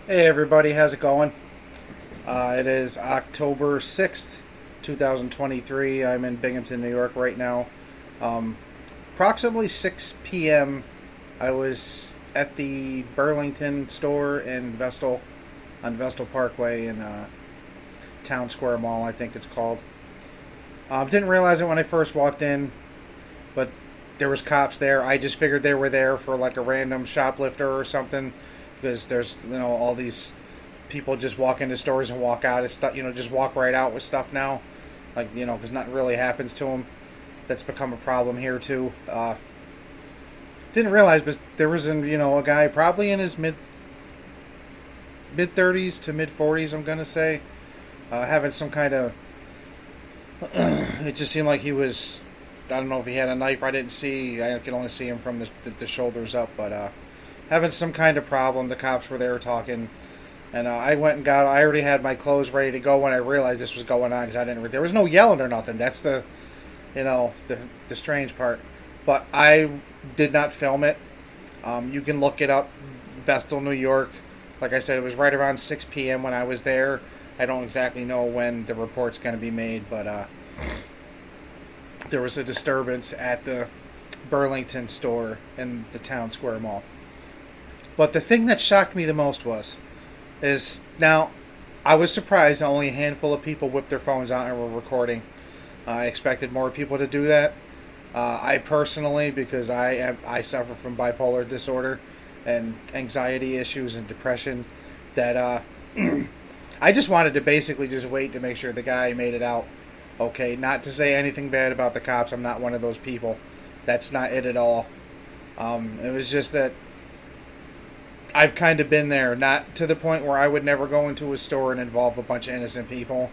Hey everybody, how's it going? It is October 6th, 2023. I'm in Binghamton, New York right now. Um, Approximately 6 p.m. I was at the Burlington store in Vestal, on Vestal Parkway in Town Square Mall, I think it's called. Didn't realize it when I first walked in, but there was cops there. I just figured they were there for like a random shoplifter or something, because there's all these people just walk into stores and walk out of stuff. Just walk right out with stuff now, like because nothing really happens to them. That's become a problem here too. Didn't realize, but there was a guy probably in his mid 30s to mid 40s. I'm gonna say, having some kind of. It just seemed like he was. I don't know if he had a knife. I didn't see. I could only see him from the shoulders up, but having some kind of problem. The cops were there talking, and I went and got. I already had my clothes ready to go when I realized this was going on because I didn't. There was no yelling or nothing. That's the strange part. But I did not film it. You can look it up. Vestal, New York. Like I said, it was right around 6 p.m. when I was there. I don't exactly know when the report's going to be made, but there was a disturbance at the Burlington store in the Town Square Mall. But the thing that shocked me the most is now I was surprised that only a handful of people whipped their phones out and were recording. I expected more people to do that. I personally, because I suffer from bipolar disorder and anxiety issues and depression, that I just wanted to basically just wait to make sure the guy made it out okay. Not to say anything bad about the cops. I'm not one of those people. That's not it at all. It was just that I've kind of been there. Not to the point where I would never go into a store and involve a bunch of innocent people.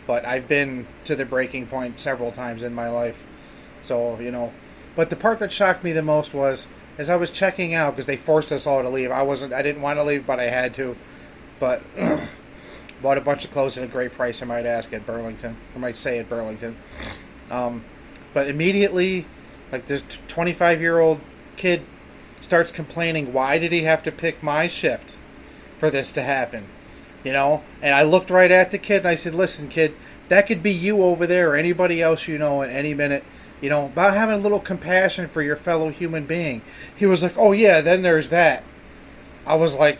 But I've been to the breaking point several times in my life. So. But the part that shocked me the most was, as I was checking out, because they forced us all to leave. I didn't want to leave, but I had to. But bought a bunch of clothes at a great price, I might ask, at Burlington. I might say at Burlington. But immediately, like this 25-year-old kid starts complaining, why did he have to pick my shift for this to happen? And I looked right at the kid and I said, listen, kid, that could be you over there or anybody else at any minute. About having a little compassion for your fellow human being. He was like, oh yeah, then there's that. I was like,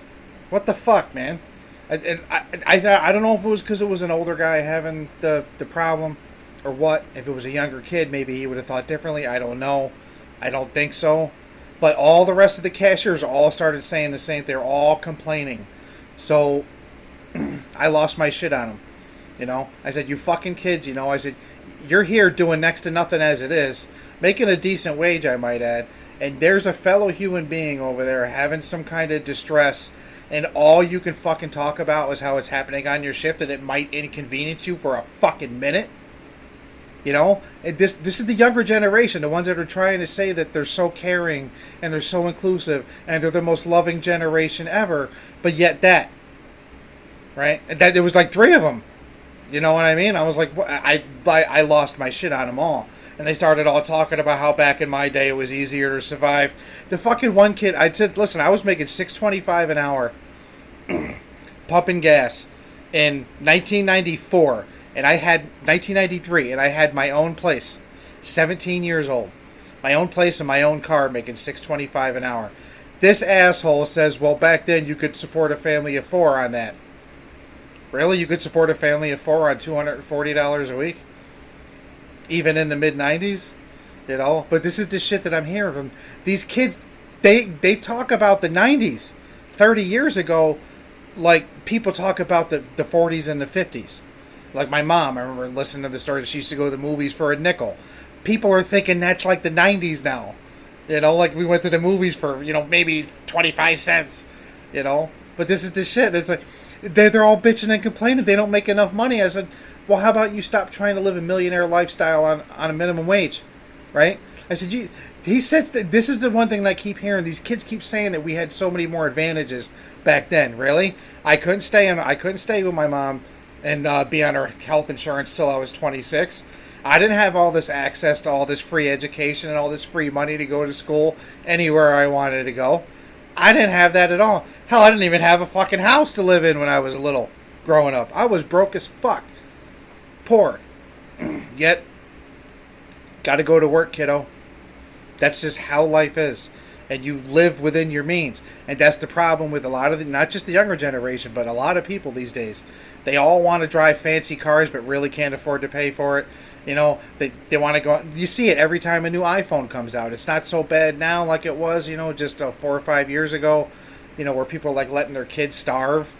what the fuck, man? I don't know if it was because it was an older guy having the problem or what. If it was a younger kid, maybe he would have thought differently. I don't know. I don't think so. But all the rest of the cashiers all started saying the same. They're all complaining. So I lost my shit on them. I said, you fucking kids, I said, you're here doing next to nothing as it is, making a decent wage, I might add, and there's a fellow human being over there having some kind of distress, and all you can fucking talk about is how it's happening on your shift and it might inconvenience you for a fucking minute. And this is the younger generation, the ones that are trying to say that they're so caring and they're so inclusive and they're the most loving generation ever, but yet right? And that it was like three of them. You know what I mean? I was like, I lost my shit on them all. And they started all talking about how back in my day it was easier to survive. The fucking one kid, I said, listen, I was making $6.25 an hour pumping gas in 1994. And I had 1993, and I had my own place, 17 years old. My own place and my own car making $6.25 an hour. This asshole says, well, back then you could support a family of four on that. Really? You could support a family of four on $240 a week? Even in the mid-90s? But this is the shit that I'm hearing from these kids. They talk about the 90s. 30 years ago, like people talk about the 40s and the 50s. Like my mom, I remember listening to the stories. She used to go to the movies for a nickel. People are thinking that's like the 90s now. Like we went to the movies for, maybe 25 cents. But this is the shit. It's like, they're all bitching and complaining they don't make enough money. I said, well, how about you stop trying to live a millionaire lifestyle on a minimum wage, right? I said, he says that this is the one thing that I keep hearing. These kids keep saying that we had so many more advantages back then. Really? I couldn't stay with my mom and be on her health insurance till I was 26. I didn't have all this access to all this free education and all this free money to go to school anywhere I wanted to go. I didn't have that at all. Hell, I didn't even have a fucking house to live in when I was little, growing up. I was broke as fuck. Poor. Yet, gotta go to work, kiddo. That's just how life is. And you live within your means. And that's the problem with a lot of not just the younger generation, but a lot of people these days. They all want to drive fancy cars, but really can't afford to pay for it. They want to go. You see it every time a new iPhone comes out. It's not so bad now like it was, just 4 or 5 years ago, where people are like letting their kids starve,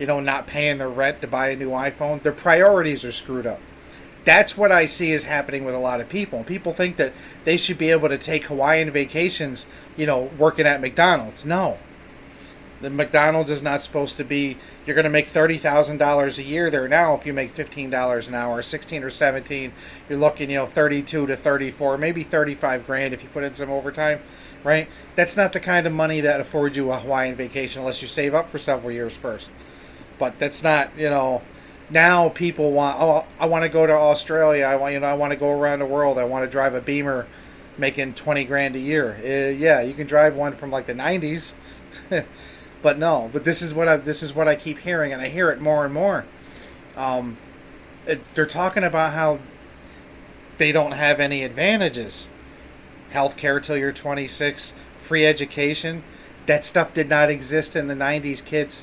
not paying their rent to buy a new iPhone. Their priorities are screwed up. That's what I see is happening with a lot of people. People think that they should be able to take Hawaiian vacations, working at McDonald's. No. The McDonald's is not supposed to be, you're going to make $30,000 a year there now if you make $15 an hour, 16 or 17. You're looking, 32 to 34, maybe 35 grand if you put in some overtime, right? That's not the kind of money that affords you a Hawaiian vacation unless you save up for several years first. But that's not, now people want, I want to go to Australia. I want to go around the world. I want to drive a Beamer making 20 grand a year. Yeah, you can drive one from like the 90s. But no, but this is what I keep hearing, and I hear it more and more. They're talking about how they don't have any advantages. Healthcare till you're 26, free education. That stuff did not exist in the 90s, kids.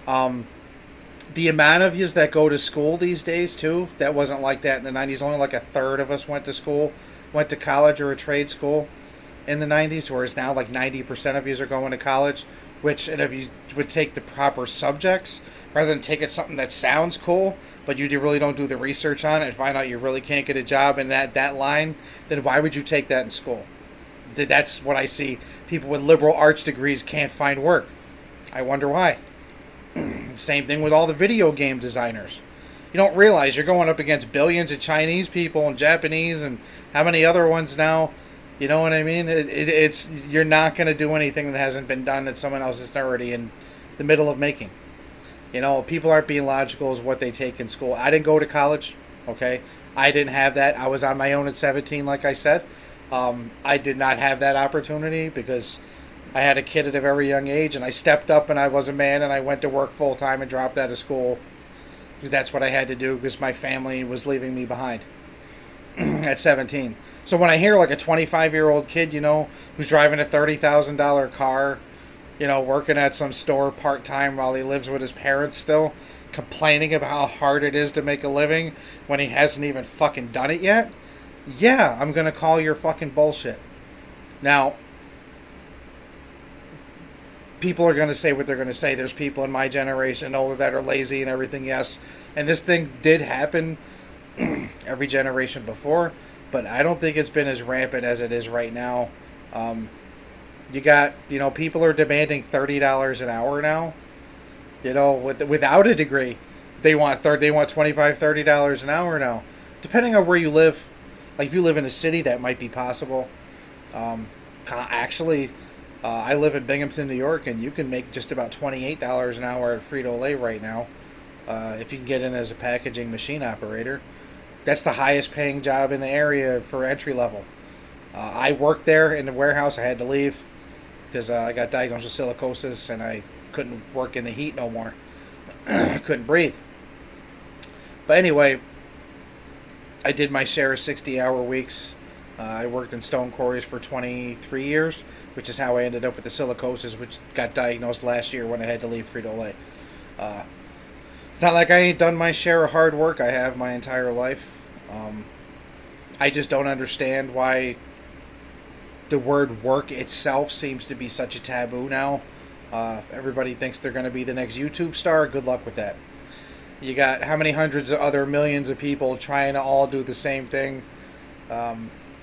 The amount of yous that go to school these days, too, that wasn't like that in the 90s. Only like a third of us went to college or a trade school in the 90s, whereas now like 90% of yous are going to college. Which, and if you would take the proper subjects, rather than taking something that sounds cool, but you really don't do the research on it and find out you really can't get a job in that line, then why would you take that in school? That's what I see. People with liberal arts degrees can't find work. I wonder why. Same thing with all the video game designers. You don't realize you're going up against billions of Chinese people and Japanese and how many other ones now. You know what I mean? It's you're not going to do anything that hasn't been done that someone else is already in the middle of making. People aren't being logical as what they take in school. I didn't go to college, okay? I didn't have that. I was on my own at 17, like I said. I did not have that opportunity because I had a kid at a very young age, and I stepped up and I was a man, and I went to work full time and dropped out of school because that's what I had to do because my family was leaving me behind at 17. So when I hear like a 25-year-old kid, who's driving a $30,000 car, working at some store part-time while he lives with his parents still, complaining about how hard it is to make a living when he hasn't even fucking done it yet, yeah, I'm going to call your fucking bullshit. Now, people are going to say what they're going to say. There's people in my generation, older, that are lazy and everything, yes. And this thing did happen every generation before. But I don't think it's been as rampant as it is right now. You got, people are demanding $30 an hour now. Without a degree, they want $25, $30 an hour now. Depending on where you live, like if you live in a city, that might be possible. Actually, I live in Binghamton, New York, and you can make just about $28 an hour at Frito-Lay right now, if you can get in as a packaging machine operator. That's the highest paying job in the area for entry level. I worked there in the warehouse. I had to leave because I got diagnosed with silicosis and I couldn't work in the heat no more. Couldn't breathe. But anyway, I did my share of 60-hour weeks. I worked in stone quarries for 23 years, which is how I ended up with the silicosis, which got diagnosed last year when I had to leave Frito-Lay. It's not like I ain't done my share of hard work. I have my entire life. I just don't understand why the word work itself seems to be such a taboo now. Everybody thinks they're going to be the next YouTube star. Good luck with that. You got how many hundreds of other millions of people trying to all do the same thing.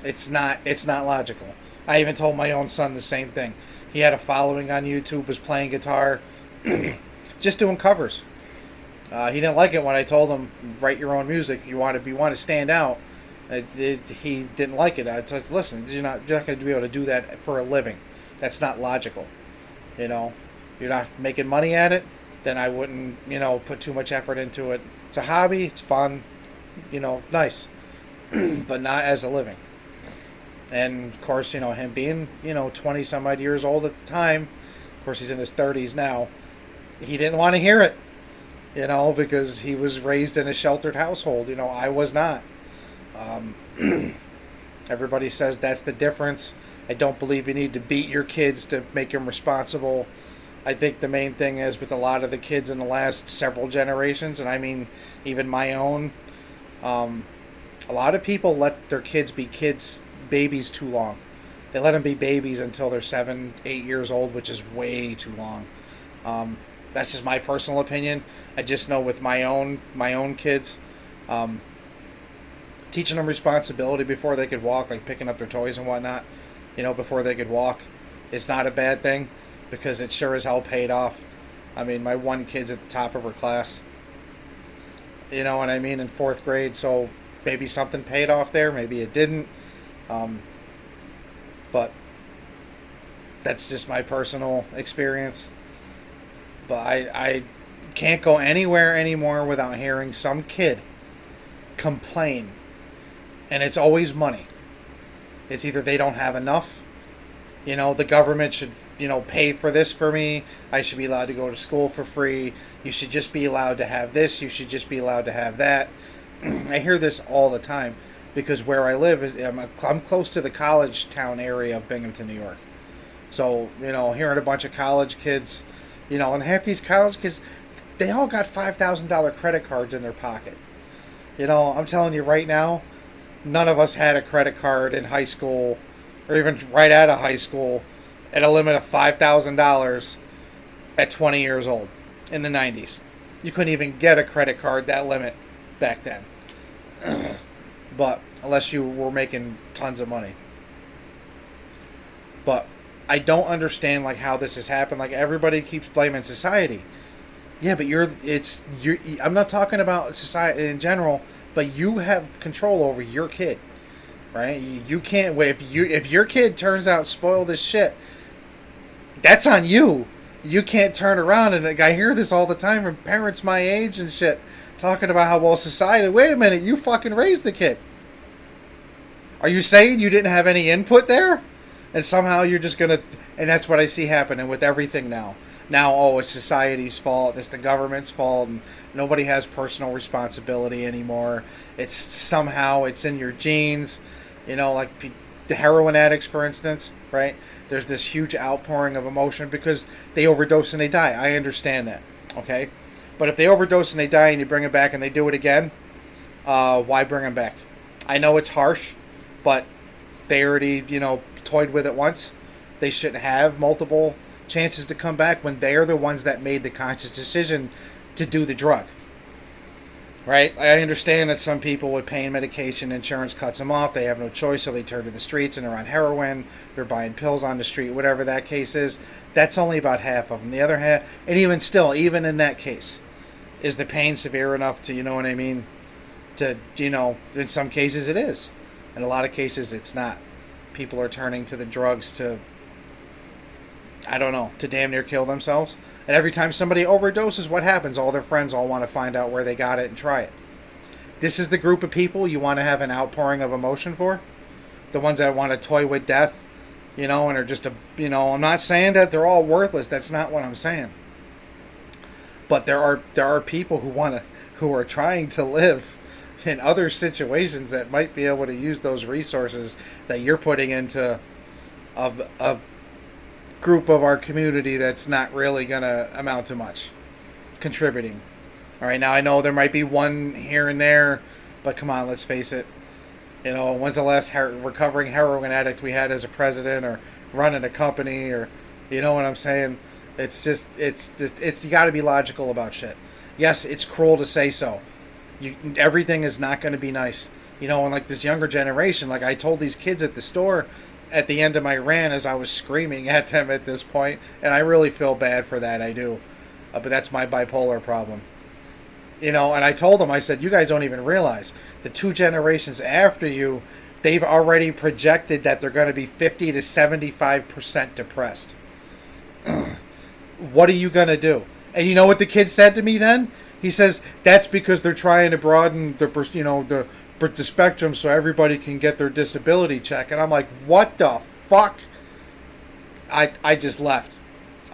It's not logical. I even told my own son the same thing. He had a following on YouTube, was playing guitar, just doing covers. He didn't like it when I told him, write your own music. You want to stand out. He didn't like it. I said, listen, you're not going to be able to do that for a living. That's not logical. You're not making money at it, then I wouldn't, put too much effort into it. It's a hobby. It's fun. Nice. But not as a living. And, of course, him being, 20 some odd years old at the time, course, he's in his 30s now. He didn't want to hear it, because he was raised in a sheltered household. I was not. Um, Everybody says that's the difference. I don't believe you need to beat your kids to make them responsible. I think the main thing is with a lot of the kids in the last several generations, and I mean even my own, a lot of people let their kids be babies too long. They let them be babies until they're 7, 8 years old, which is way too long. That's just my personal opinion. I just know with my own kids, teaching them responsibility before they could walk, like picking up their toys and whatnot, before they could walk, is not a bad thing because it sure as hell paid off. I mean, my one kid's at the top of her class. You know what I mean? In 4th grade, so maybe something paid off there, maybe it didn't. But that's just my personal experience. But I can't go anywhere anymore without hearing some kid complain. And it's always money. It's either they don't have enough, the government should, pay for this for me. I should be allowed to go to school for free. You should just be allowed to have this. You should just be allowed to have that. I hear this all the time because where I live I'm close to the college town area of Binghamton, New York. So, hearing a bunch of college kids, and half these college kids, they all got $5,000 credit cards in their pocket. I'm telling you right now, none of us had a credit card in high school or even right out of high school at a limit of $5,000 at 20 years old in the 90s. You couldn't even get a credit card that limit back then. But unless you were making tons of money. But I don't understand how this has happened. Everybody keeps blaming society. Yeah, but I'm not talking about society in general, but you have control over your kid, right? You can't wait if your kid turns out spoiled as shit. That's on you. You can't turn around, and I hear this all the time from parents my age and shit talking about how society. Wait a minute, you fucking raised the kid. Are you saying you didn't have any input there? And somehow you're just gonna, and that's what I see happening with everything now. Now, it's society's fault, it's the government's fault, and nobody has personal responsibility anymore. It's in your genes, like the heroin addicts, for instance, right? There's this huge outpouring of emotion because they overdose and they die. I understand that, okay? But if they overdose and they die and you bring them back and they do it again, why bring them back? I know it's harsh, but they already, toyed with it once. They shouldn't have multiple chances to come back when they are the ones that made the conscious decision to do the drug. Right? I understand that some people with pain medication, insurance cuts them off. They have no choice, so they turn to the streets and they're on heroin. They're buying pills on the street, whatever that case is. That's only about half of them. The other half, and even still, even in that case, is the pain severe enough to, in some cases it is. In a lot of cases it's not. People are turning to the drugs to damn near kill themselves. And every time somebody overdoses, what happens? All their friends all want to find out where they got it and try it. This is the group of people you want to have an outpouring of emotion for? The ones that want to toy with death, and are just I'm not saying that they're all worthless. That's not what I'm saying. But there are people who are trying to live in other situations that might be able to use those resources that you're putting into a group of our community that's not really going to amount to much contributing. All right, now I know there might be one here and there, but come on, let's face it. When's the last recovering heroin addict we had as a president or running a company, or you know what I'm saying? It's you got to be logical about shit. Yes, it's cruel to say so. Everything is not going to be nice. And this younger generation, I told these kids at the store at the end of my rant as I was screaming at them at this point, and I really feel bad for that, I do. But that's my bipolar problem. And I told them, I said, you guys don't even realize the 2 generations after you, they've already projected that they're going to be 50 to 75% depressed. What are you going to do? And you know what the kid said to me then? He says, that's because they're trying to broaden the spectrum so everybody can get their disability check. And I'm like, what the fuck? I just left.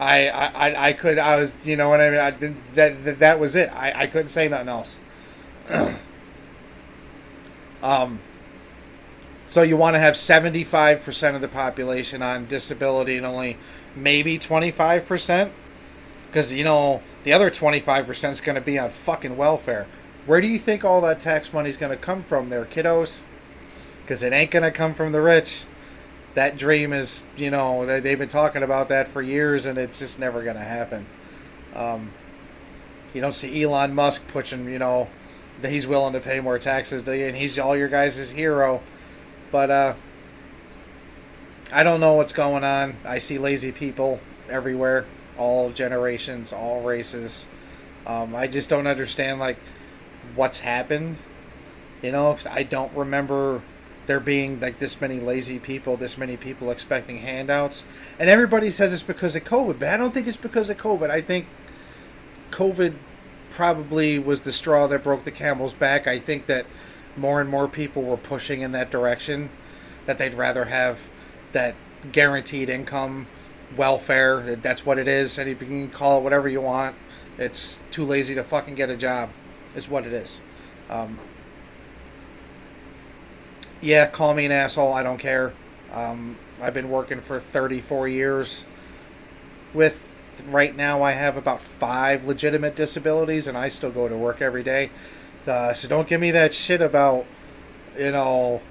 I could, I was, you know what I mean? That was it. I couldn't say nothing else. um, so you want to have 75% of the population on disability and only maybe 25%? Because, the other 25% is going to be on fucking welfare. Where do you think all that tax money is going to come from there, kiddos? Because it ain't going to come from the rich. That dream is, they've been talking about that for years, and it's just never going to happen. Um, you don't see Elon Musk pushing, that he's willing to pay more taxes, do you? And he's all your guys' hero. But I don't know what's going on. I see lazy people everywhere, all generations, all races. I just don't understand, like, what's happened. 'Cause I don't remember there being like this many lazy people, this many people expecting handouts. And everybody says it's because of COVID, but I don't think it's because of COVID. I think COVID probably was the straw that broke the camel's back. I think that more and more people were pushing in that direction, that they'd rather have that guaranteed income, welfare. That's what it is. And you can call it whatever you want. It's too lazy to fucking get a job, is what it is. Yeah, call me an asshole. I don't care. I've been working for 34 years. Right now, I have about 5 legitimate disabilities, and I still go to work every day. So don't give me that shit about, about,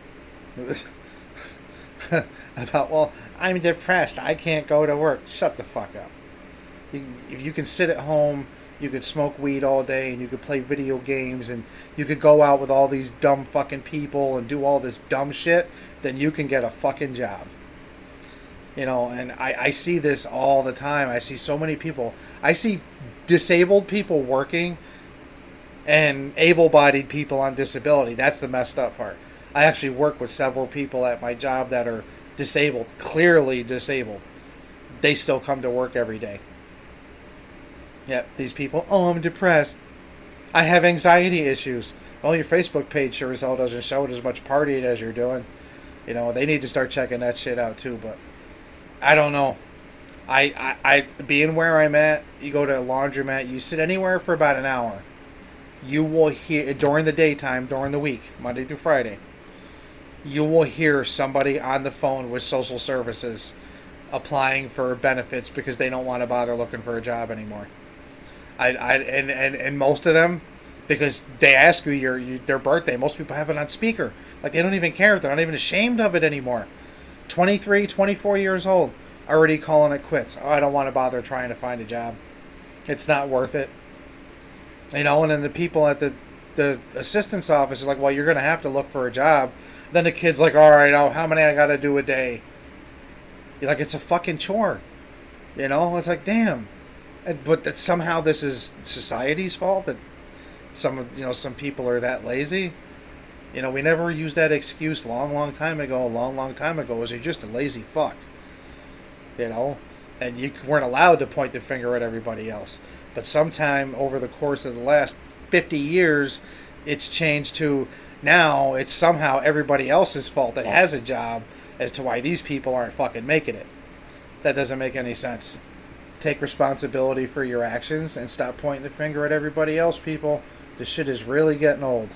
well, I'm depressed. I can't go to work. Shut the fuck up. If you can sit at home, you could smoke weed all day, and you could play video games, and you could go out with all these dumb fucking people and do all this dumb shit, then you can get a fucking job. And I see this all the time. I see so many people. I see disabled people working and able-bodied people on disability. That's the messed up part. I actually work with several people at my job that are disabled, clearly disabled. They still come to work every day. Yep, these people, oh, I'm depressed. I have anxiety issues. Well, your Facebook page sure as hell doesn't show it as much partying as you're doing. They need to start checking that shit out too, but I don't know. I being where I'm at, you go to a laundromat, you sit anywhere for about an hour. You will hear, during the daytime, during the week, Monday through Friday, you will hear somebody on the phone with social services applying for benefits because they don't want to bother looking for a job anymore. And most of them, because they ask you their birthday, most people have it on speaker. Like, they don't even care. They're not even ashamed of it anymore. 23, 24 years old, already calling it quits. Oh, I don't want to bother trying to find a job. It's not worth it. And then the people at the assistance office is like, well, you're going to have to look for a job. Then the kid's like, all right, how many I got to do a day? You're like, it's a fucking chore. It's like, damn. But that somehow this is society's fault, that some people are that lazy. We never used that excuse long time ago. Was you're just a lazy fuck. And you weren't allowed to point the finger at everybody else. But sometime over the course of the last 50 years, it's changed to now it's somehow everybody else's fault that has a job as to why these people aren't fucking making it. That doesn't make any sense. Take responsibility for your actions and stop pointing the finger at everybody else, people. This shit is really getting old.